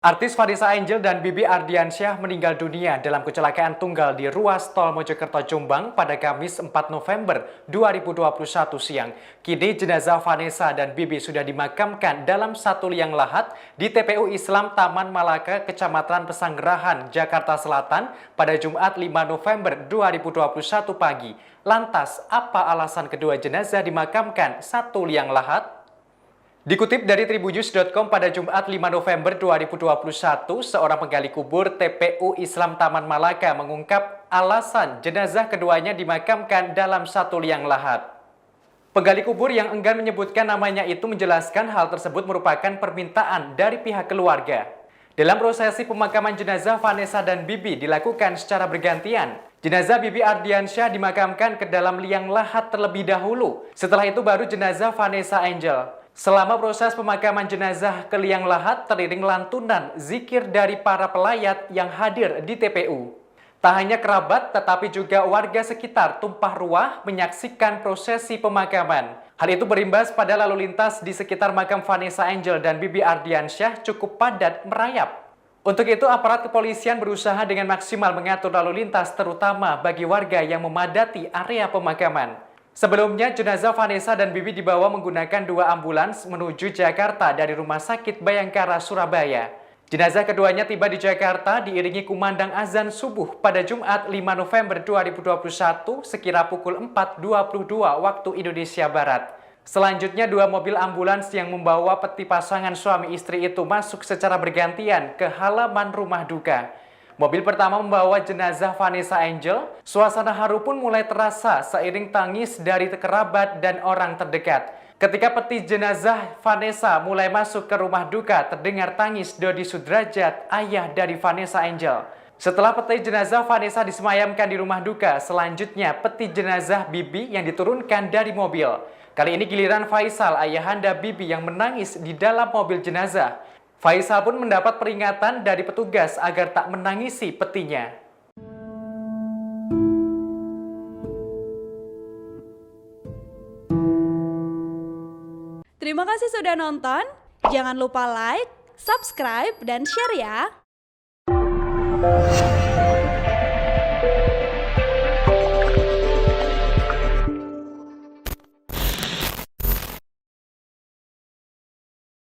Artis Vanessa Angel dan Bibi Ardiansyah meninggal dunia dalam kecelakaan tunggal di ruas tol Mojokerto Jombang pada Kamis 4 November 2021 siang. Kini jenazah Vanessa dan Bibi sudah dimakamkan dalam satu liang lahat di TPU Islam Taman Malaka, Kecamatan Pesanggerahan, Jakarta Selatan pada Jumat 5 November 2021 pagi. Lantas, apa alasan kedua jenazah dimakamkan satu liang lahat? Dikutip dari tribunnews.com pada Jumat 5 November 2021, seorang penggali kubur TPU Islam Taman Malaka mengungkap alasan jenazah keduanya dimakamkan dalam satu liang lahat. Penggali kubur yang enggan menyebutkan namanya itu menjelaskan hal tersebut merupakan permintaan dari pihak keluarga. Dalam prosesi pemakaman jenazah Vanessa dan Bibi dilakukan secara bergantian. Jenazah Bibi Ardiansyah dimakamkan ke dalam liang lahat terlebih dahulu. Setelah itu baru jenazah Vanessa Angel. Selama proses pemakaman jenazah ke liang lahat teriring lantunan zikir dari para pelayat yang hadir di TPU. Tak hanya kerabat tetapi juga warga sekitar tumpah ruah menyaksikan prosesi pemakaman. Hal itu berimbas pada lalu lintas di sekitar makam Vanessa Angel dan Bibi Ardiansyah cukup padat merayap. Untuk itu aparat kepolisian berusaha dengan maksimal mengatur lalu lintas terutama bagi warga yang memadati area pemakaman. Sebelumnya, jenazah Vanessa dan Bibi dibawa menggunakan dua ambulans menuju Jakarta dari Rumah Sakit Bayangkara, Surabaya. Jenazah keduanya tiba di Jakarta diiringi kumandang azan subuh pada Jumat 5 November 2021 sekira pukul 4.22 waktu Indonesia Barat. Selanjutnya, dua mobil ambulans yang membawa peti pasangan suami istri itu masuk secara bergantian ke halaman rumah duka. Mobil pertama membawa jenazah Vanessa Angel. Suasana haru pun mulai terasa seiring tangis dari kerabat dan orang terdekat. Ketika peti jenazah Vanessa mulai masuk ke rumah duka, terdengar tangis Dodi Sudrajat, ayah dari Vanessa Angel. Setelah peti jenazah Vanessa disemayamkan di rumah duka, selanjutnya peti jenazah Bibi yang diturunkan dari mobil. Kali ini giliran Faisal, ayahanda Bibi, yang menangis di dalam mobil jenazah. Faisal pun mendapat peringatan dari petugas agar tak menangisi petinya. Terima kasih sudah nonton. Jangan lupa like, subscribe, dan share ya.